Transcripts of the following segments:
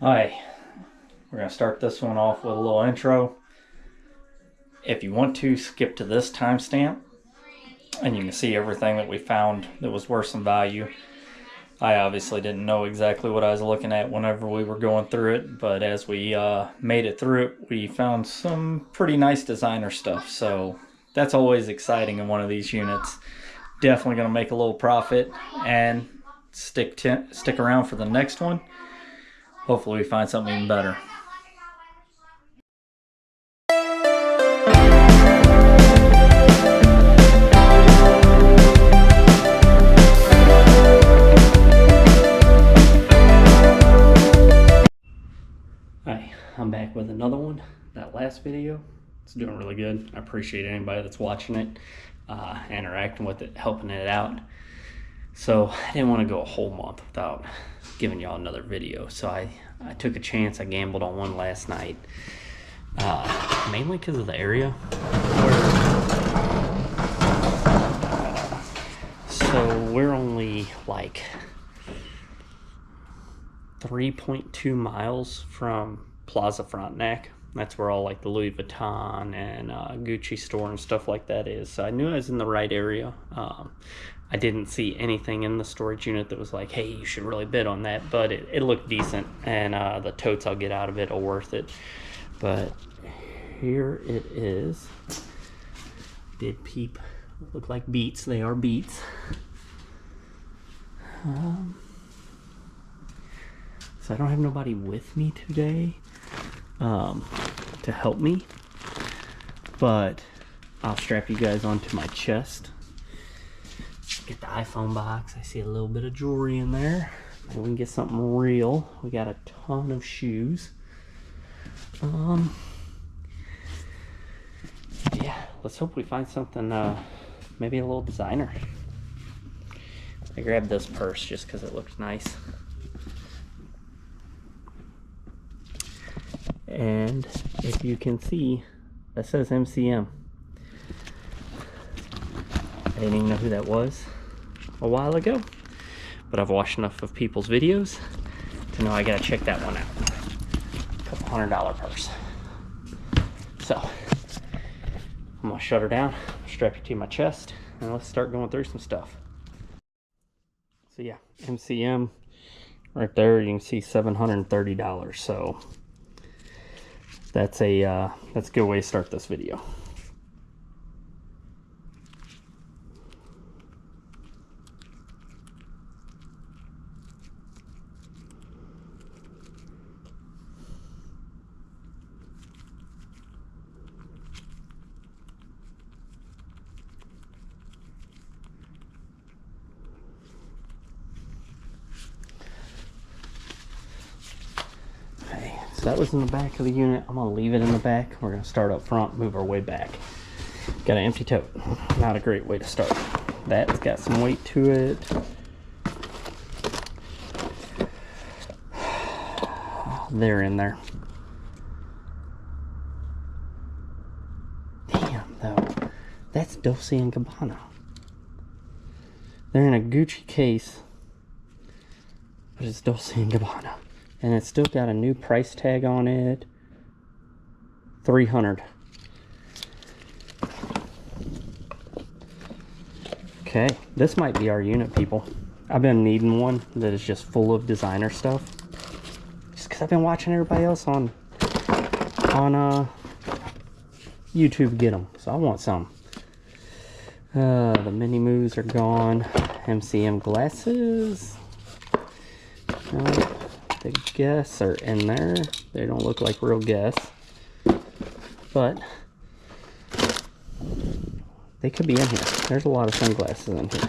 Alright, we're going to start this one off with a little intro. If you want to, skip to this timestamp and you can see everything that we found that was worth some value. I obviously didn't know exactly what I was looking at whenever we were going through it, but as we made it through it, we found some pretty nice designer stuff. So that's always exciting in one of these units. Definitely going to make a little profit and stick around for the next one. Hopefully we find something even better. Alright, I'm back with another one. That last video, it's doing really good. I appreciate anybody that's watching it, interacting with it, helping it out. So I didn't want to go a whole month without giving y'all another video. So I took a chance. I gambled on one last night, mainly because of the area. So we're only like 3.2 miles from Plaza Frontenac. That's where all like the Louis Vuitton and Gucci store and stuff like that is. So I knew I was in the right area. I didn't see anything in the storage unit that was like, hey, you should really bid on that, but it looked decent, and the totes I'll get out of it are worth it. But here it is. Did peep look like Beats? They are Beats. So I don't have nobody with me today to help me, but I'll strap you guys onto my chest. Get the iPhone box. I see a little bit of jewelry in there. Maybe we can get something real. We got a ton of shoes. Yeah, let's hope we find something, maybe a little designer. I grabbed this purse just because it looks nice. And if you can see, that says MCM. I didn't even know who that was a while ago, but I've watched enough of people's videos to know I gotta check that one out. Couple $100 purse. So I'm gonna shut her down, strap you to my chest, and let's start going through some stuff. So yeah, MCM right there, you can see $730. So that's a good way to start this video. So that was in the back of the unit. I'm gonna leave it in the back. We're gonna start up front, move our way back. Got an empty tote. Not a great way to start. That's got some weight to it. They're in there. Damn, though. That's Dolce & Gabbana. They're in a Gucci case, but it's Dolce & Gabbana. And it's still got a new price tag on it. $300. Okay, this might be our unit, people. I've been needing one that is just full of designer stuff. Just because I've been watching everybody else on YouTube get them. So I want some. The mini moves are gone. MCM glasses. The Guess are in there. They don't look like real Guess, but they could be in here. There's a lot of sunglasses in here.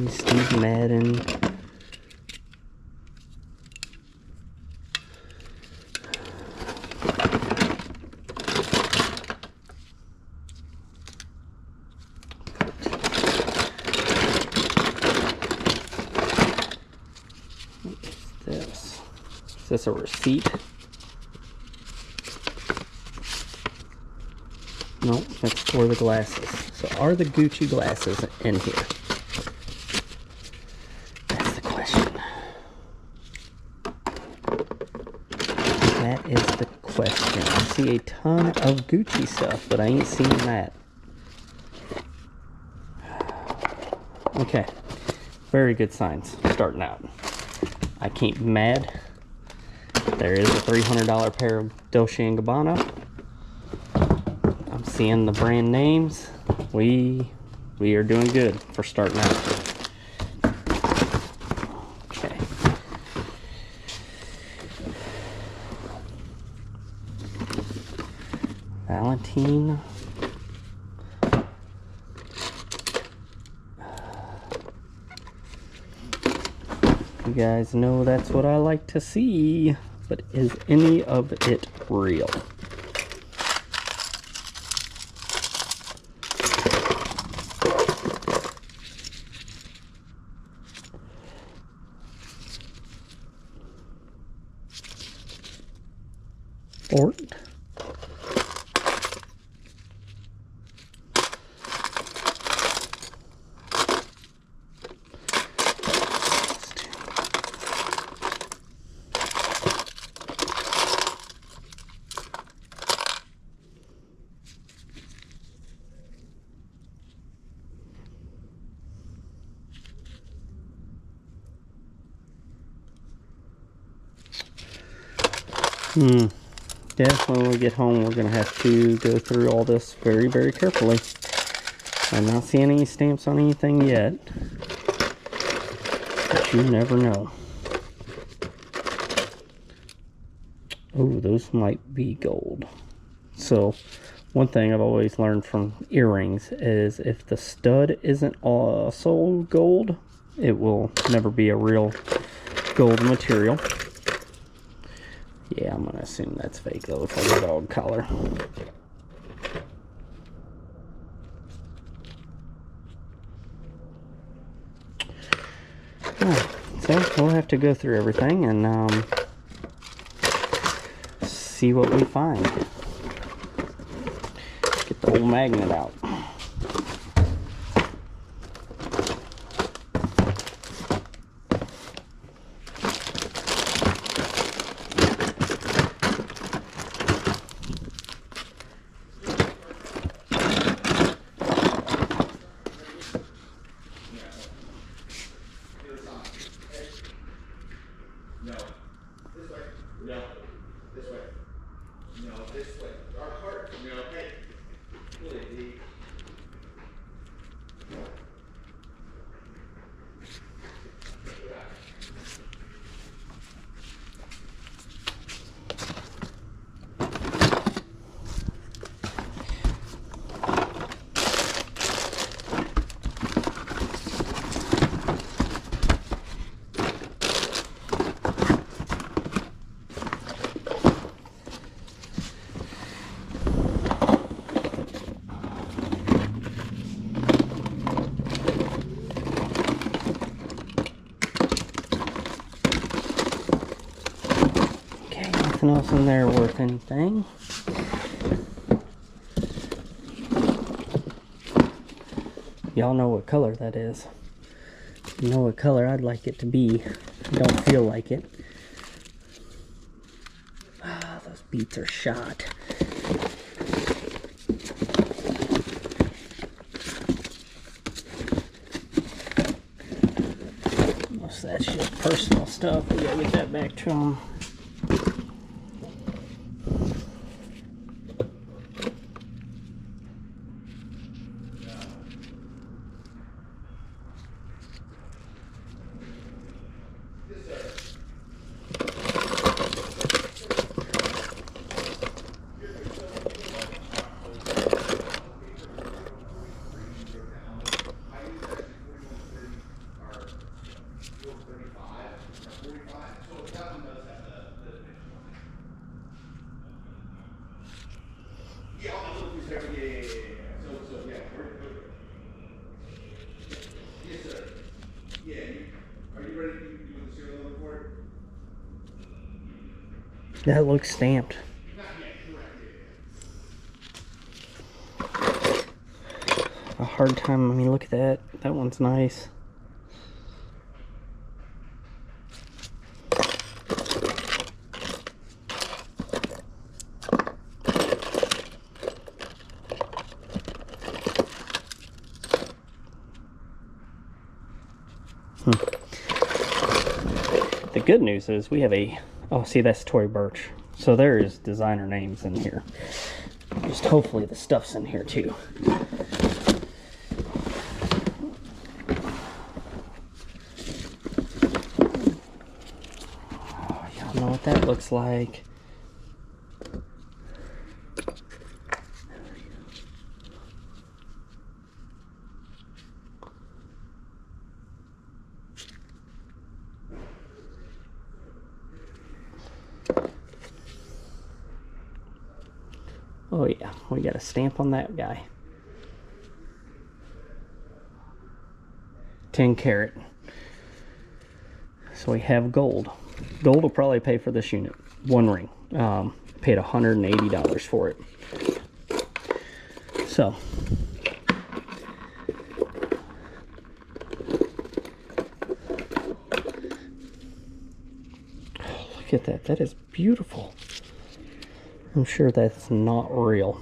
Steve Madden. Is this a receipt? No, that's for the glasses. So are the Gucci glasses in here? question. I see a ton of Gucci stuff, but I ain't seen that. Okay, very good signs starting out. I can't be mad. There is a $300 pair of Dolce & Gabbana. I'm seeing the brand names. We are doing good for starting out. Okay. Valentine. You guys know that's what I like to see, but is any of it real? Or definitely when we get home, we're going to have to go through all this very, very carefully. I'm not seeing any stamps on anything yet, but you never know. Oh, those might be gold. So, one thing I've always learned from earrings is if the stud isn't also gold, it will never be a real gold material. Yeah, I'm gonna assume that's fake though. It's like a dog collar. So we'll have to go through everything and see what we find. Get the old magnet out. Nothing else in there worth anything. Y'all know what color that is. You know what color I'd like it to be. I don't feel like it. Ah, those beats are shot. Most of that shit personal stuff. We gotta get that back to them. That looks stamped. A hard time. I mean, look at that. That one's nice. The good news is we have a, oh, see, that's Tory Burch. So there is designer names in here. Just hopefully the stuff's in here too. Oh, y'all know what that looks like. Oh yeah, we got a stamp on that guy. 10 karat. So we have gold. Gold will probably pay for this unit. One ring. Paid $180 for it. So look at that. That is beautiful. I'm sure that's not real.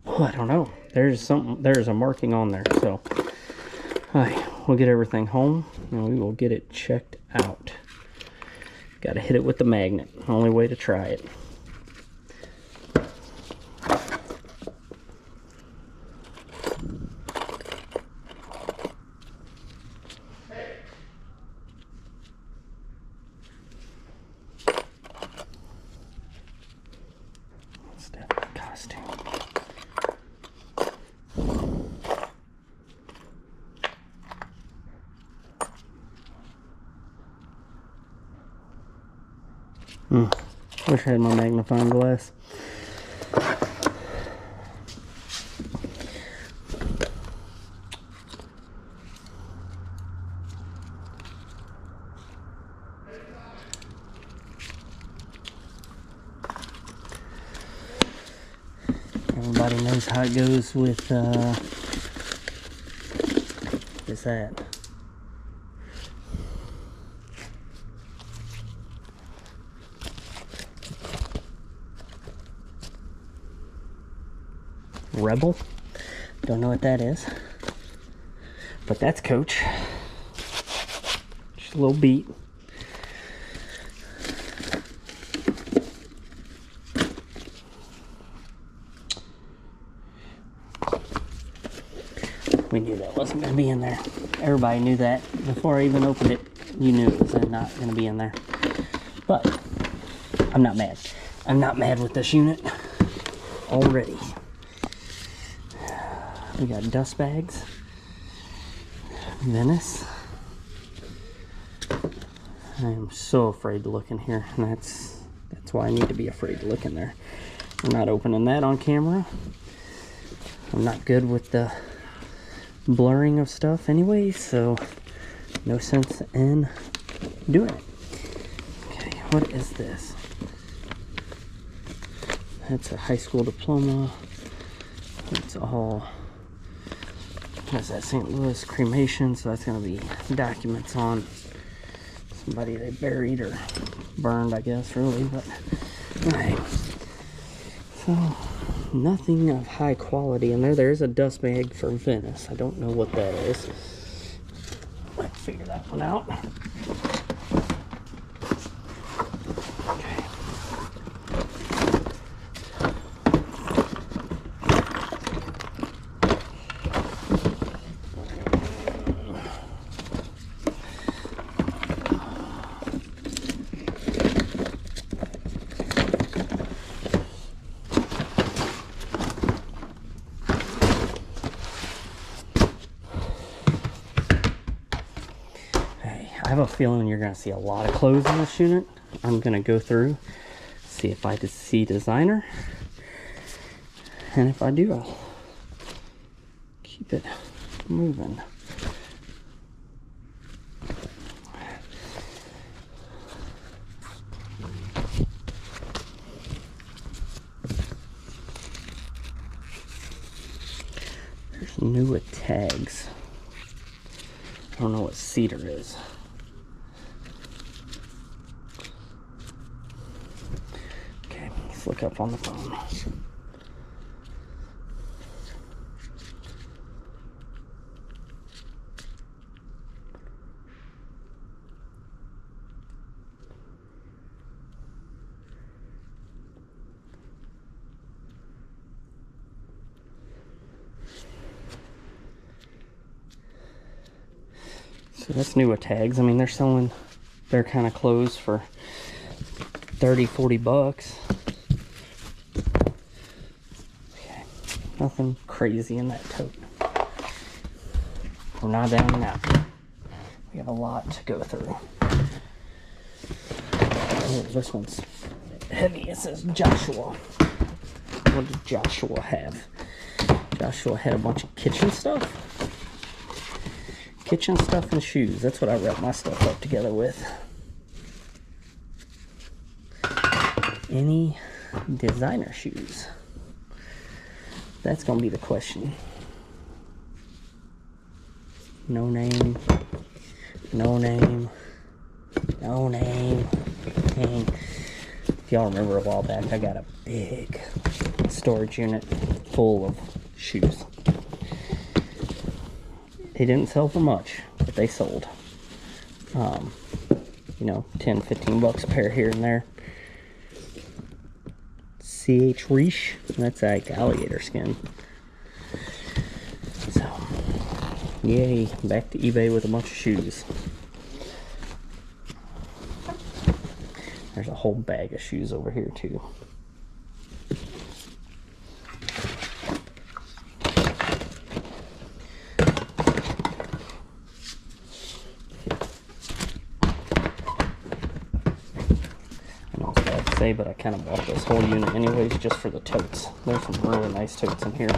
Oh, I don't know. There's something. There's a marking on there. So, all right, we'll get everything home and we will get it checked out. Got to hit it with the magnet. Only way to try it. Costume. Wish I had my magnifying glass. Everybody knows how it goes with, what is that? Rebel? Don't know what that is. But that's Coach. Just a little beat. We knew that wasn't going to be in there. Everybody knew that. Before I even opened it, you knew it was not going to be in there. But I'm not mad. I'm not mad with this unit already. We got dust bags. Venice. I am so afraid to look in here. And that's why I need to be afraid to look in there. I'm not opening that on camera. I'm not good with the blurring of stuff anyway, so no sense in doing it. Okay, what is this? That's a high school diploma. It's all, what is that, St. Louis cremation, so that's going to be documents on somebody they buried or burned, I guess, really, but alright. So nothing of high quality in there. There's a dust bag for Venice. I don't know what that is. Might figure that one out. Okay. I have a feeling you're going to see a lot of clothes in this unit. I'm going to go through, see if I see designer. And if I do, I'll keep it moving. There's new with tags. I don't know what cedar is. Okay, let's look up on the phone. So that's Nua tags. I mean, they're selling their kind of clothes for 30, 40 bucks. Okay, nothing crazy in that tote. We're not down and out. We have a lot to go through. Oh, this one's heavy. It says Joshua. What did Joshua have? Joshua had a bunch of kitchen stuff. Kitchen stuff and shoes. That's what I wrap my stuff up together with. Any designer shoes? That's gonna be the question. No name. No name. No name. Dang. If y'all remember a while back, I got a big storage unit full of shoes. They didn't sell for much, but they sold. You know, 10, 15 bucks a pair here and there. CH Reish, that's like alligator skin. So, yay, back to eBay with a bunch of shoes. There's a whole bag of shoes over here too. Say, but I kind of bought this whole unit anyways just for the totes. There's some really nice totes in here.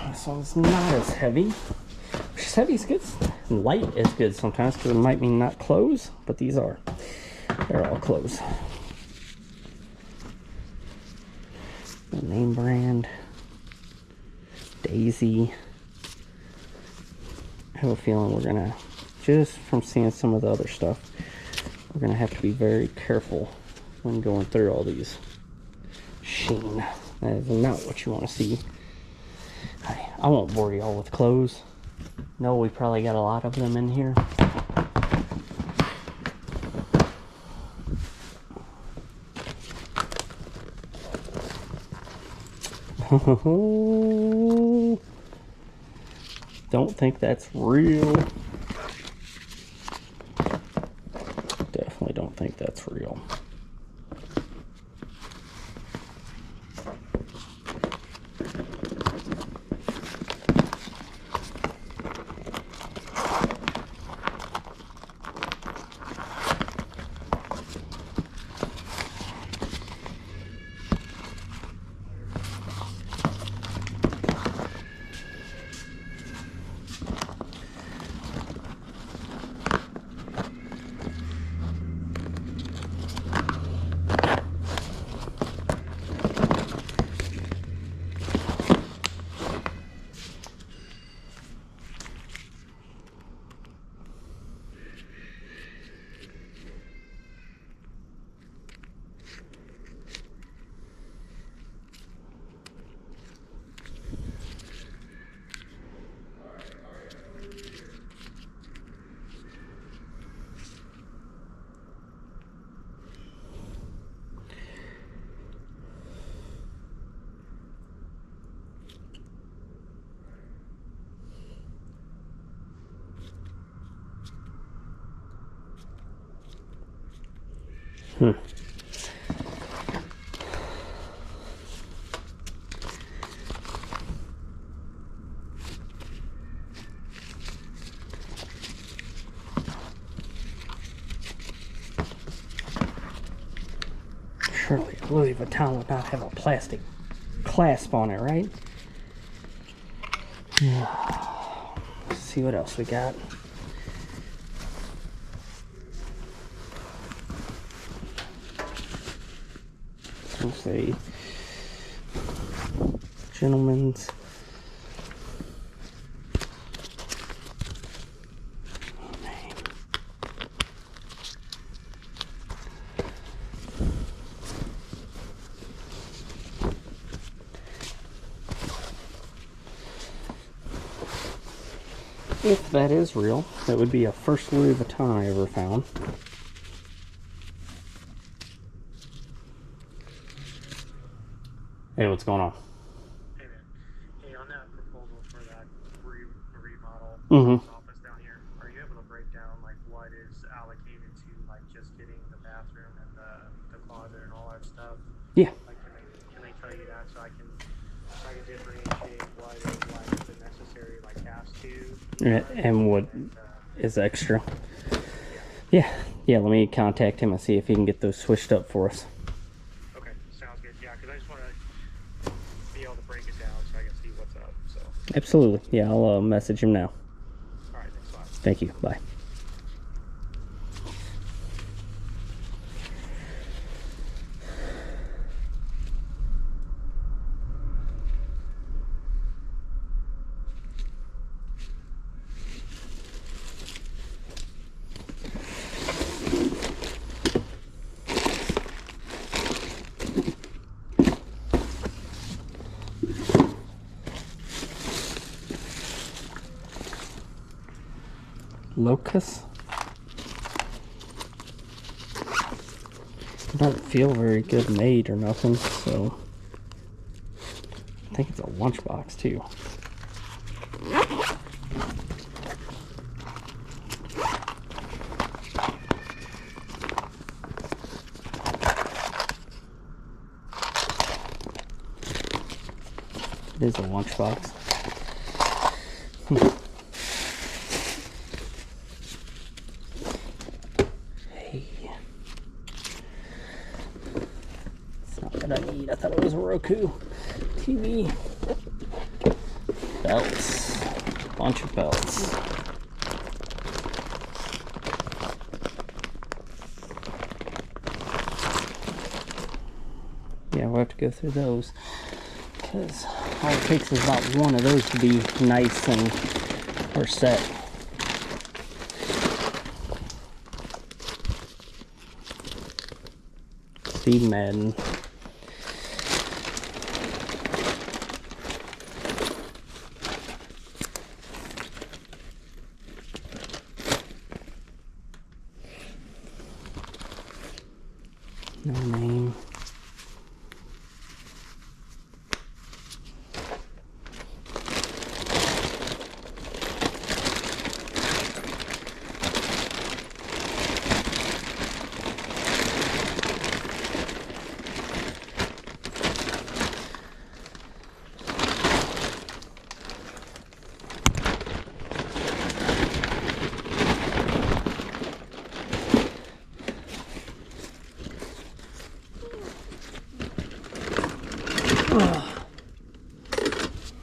This one's not as heavy. Just heavy is good. Light is good sometimes because it might mean not clothes, but these are. They're all clothes. The name brand. Daisy. I have a feeling we're gonna, just from seeing some of the other stuff, we're gonna have to be very careful when going through all these. Sheen. That is not what you want to see. I won't bore y'all with clothes. No, we probably got a lot of them in here. Don't think that's real. Definitely don't think that's real. Surely Louis Vuitton would not have a plastic clasp on it, right? Let's see what else we got. Let's say gentlemen's. If that is real, that would be a first Louis Vuitton I ever found. Hey, what's going on? Hey man, hey, on that proposal for that remodel Mm-hmm. office down here, are you able to break down like what is allocated to like just getting the bathroom and the closet and all that stuff? Yeah. Like, can they tell you that so I can differentiate what is like the necessary like has to be done And what and is extra? yeah. Yeah. Let me contact him and see if he can get those switched up for us. Okay, sounds good. Yeah, because I just want to be able to break it down so I can see what's up. So, Absolutely. Yeah, I'll message him now. all right, thanks a lot. Thank you. Bye. Locust. Don't feel very good made or nothing, so I think it's a lunchbox too. It is a lunchbox. Hey. It's not what I need. I thought it was a Roku TV. Belts. Bunch of belts. Yeah, we'll have to go through those. Because all it takes is about one of those to be nice and we're set. Steve Madden. No name.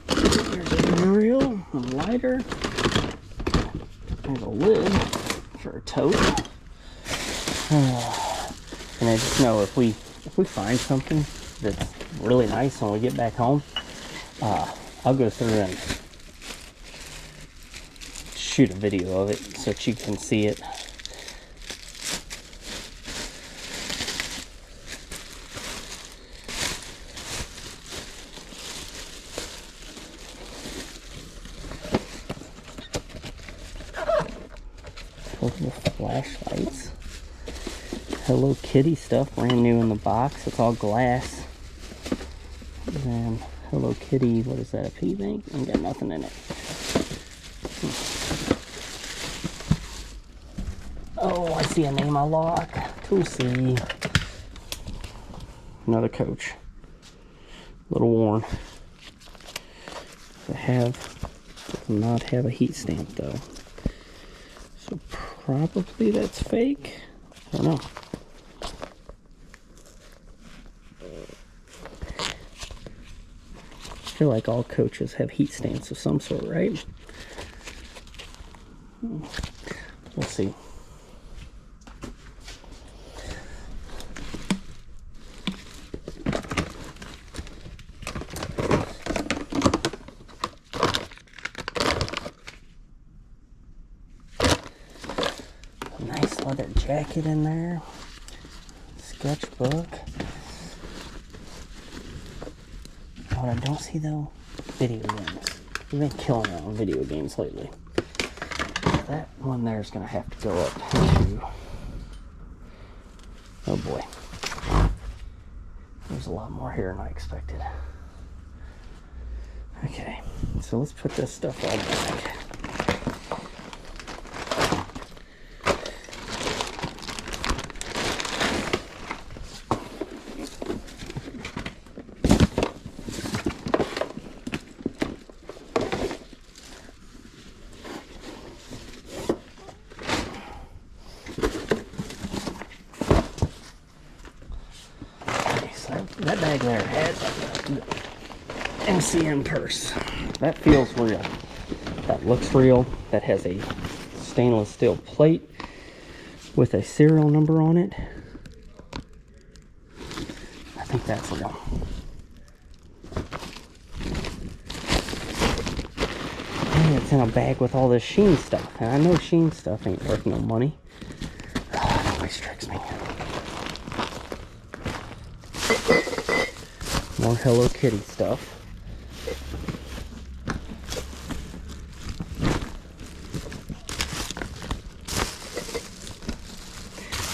There's a drill, a lighter. There's a lid for a tote. And I just know if we find something that's really nice when we get back home, I'll go through and shoot a video of it so that you can see it. Portable flashlights. Hello Kitty stuff, brand new in the box. It's all glass. And Hello Kitty, what is that, a piggy bank? Ain't got nothing in it. Oh, I see a name I lock. To see. Another Coach. A little worn. Does not have a heat stamp though. So probably that's fake. I don't know. I feel like all Coaches have heat stamps of some sort, right? We'll see. Nice leather jacket in there. Sketchbook. What I don't see though, video games. We've been killing it on video games lately. That one there is going to have to go up to, oh boy, There's a lot more here than I expected. Okay, so let's put this stuff all back. Okay, so that bag there had MCM purse. That feels real. That looks real. That has a stainless steel plate with a serial number on it. I think that's real. And it's in a bag with all this Sheen stuff. And I know Sheen stuff ain't worth no money. Oh, it always tricks me. More Hello Kitty stuff.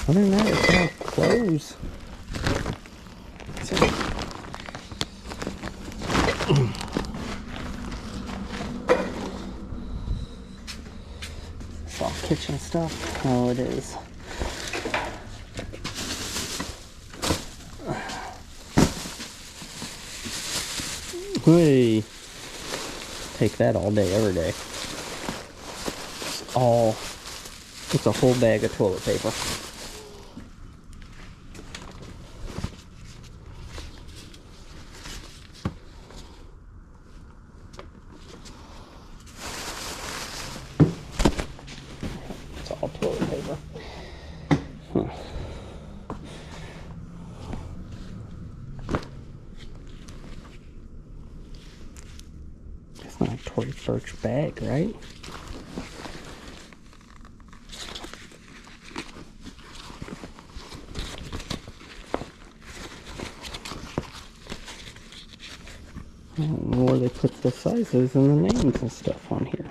Other than that, it's all clothes. That's it. It's all kitchen stuff. Oh, it is. Hey, take that all day, every day. It's a whole bag of toilet paper. It's all toilet paper. Huh. It's not a Tory Burch bag, right? I don't know where they put the sizes and the names and stuff on here.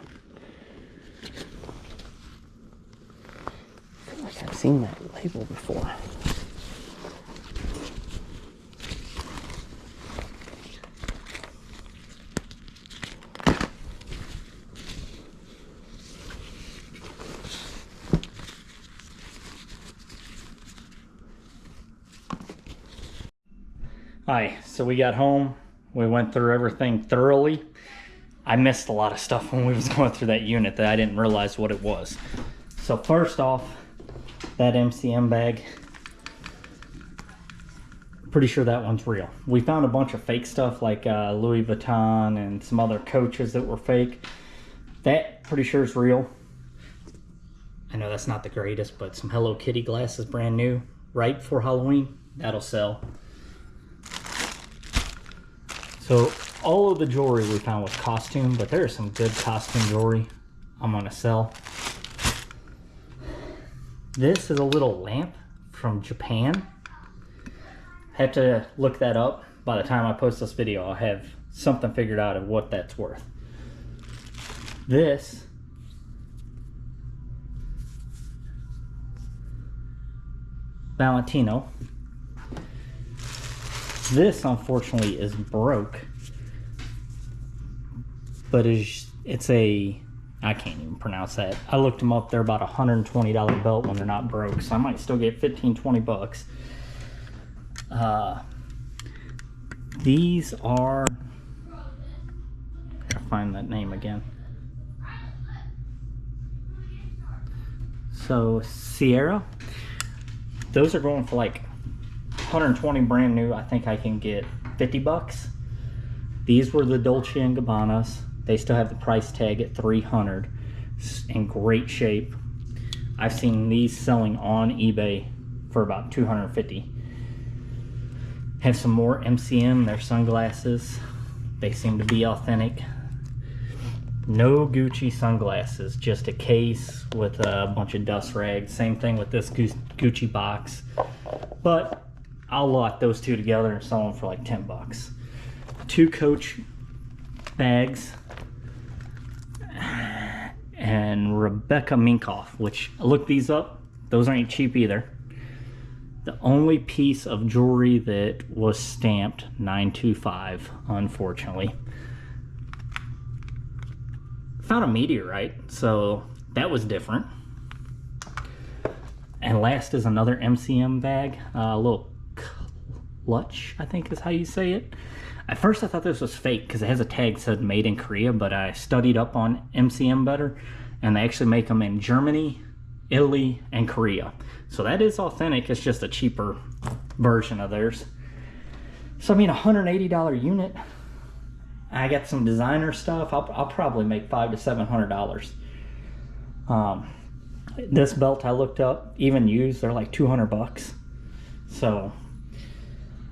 I feel like I've seen that label before. Hi, so we got home. We went through everything thoroughly. I missed a lot of stuff when we was going through that unit that I didn't realize what it was. So first off, that MCM bag, pretty sure that one's real. We found a bunch of fake stuff like Louis Vuitton and some other coaches that were fake. That pretty sure is real. I know that's not the greatest, but some Hello Kitty glasses, brand new, right for Halloween, that'll sell. So all of the jewelry we found was costume, but there is some good costume jewelry I'm gonna sell. This is a little lamp from Japan. Have to look that up. By the time I post this video, I'll have something figured out of what that's worth. This Valentino. This unfortunately is broke, but it's a, I can't even pronounce that. I looked them up, they're about a $120 belt when they're not broke, so I might still get 15-20 bucks. These are, gotta find that name again. So Sierra, those are going for like 120 brand new. I think I can get 50 bucks. These were the Dolce & Gabbanas. They still have the price tag at 300. In great shape. I've seen these selling on eBay for about 250. Have some more MCM, their sunglasses. They seem to be authentic. No Gucci sunglasses, just a case with a bunch of dust rags. Same thing with this Gucci box. But I'll lot those two together and sell them for like 10 bucks. 2 Coach bags. And Rebecca Minkoff, which I looked these up. Those aren't cheap either. The only piece of jewelry that was stamped 925, unfortunately. Found a meteorite, so that was different. And last is another MCM bag, a little clutch, I think is how you say it. At first I thought this was fake because it has a tag that said made in Korea, but I studied up on MCM better, and they actually make them in Germany, Italy, and Korea. So that is authentic, it's just a cheaper version of theirs. So I mean, $180 unit. I got some designer stuff. I'll probably make $500 to $700. This belt I looked up, even used, they're like $200. So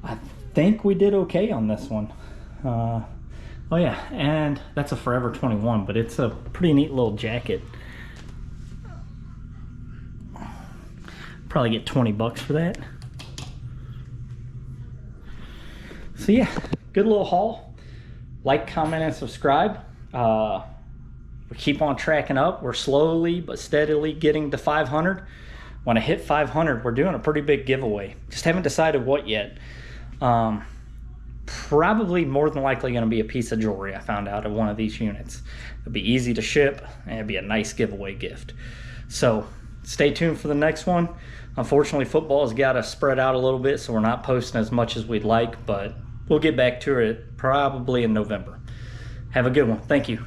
I think we did okay on this one. Oh yeah, and that's a Forever 21, but it's a pretty neat little jacket. Probably get $20 for that. So yeah, good little haul. Like, comment, and subscribe. We keep on tracking up. We're slowly but steadily getting to 500. When I hit 500, we're doing a pretty big giveaway. Just haven't decided what yet. Probably more than likely going to be a piece of jewelry I found out of one of these units. It'll be easy to ship, and it'll be a nice giveaway gift. So stay tuned for the next one. Unfortunately, football has got to spread out a little bit, so we're not posting as much as we'd like, but we'll get back to it probably in November. Have a good one. Thank you.